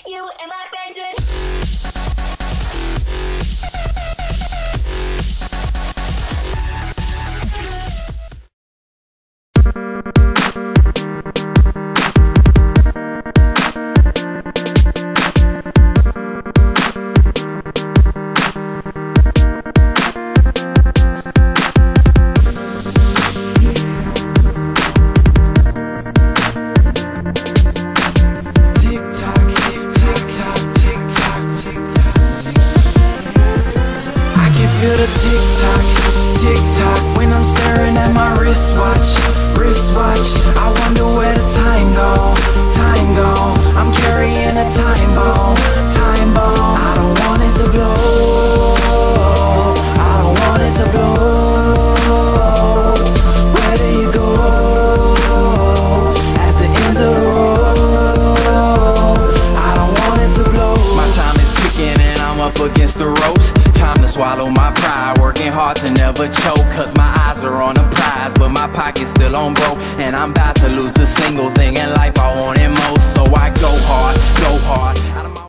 You and my bed. Feel the tick-tock, tick-tock when I'm staring at my wristwatch, wristwatch. I wonder where the time go, time go. I'm carrying a time bomb, time bomb. I don't want it to blow, I don't want it to blow. Where do you go at the end of the road? I don't want it to blow. My time is ticking and I'm up against the ropes. Time to swallow my pride, working hard to never choke. Cause my eyes are on a prize, but my pocket's still on broke. And I'm about to lose a single thing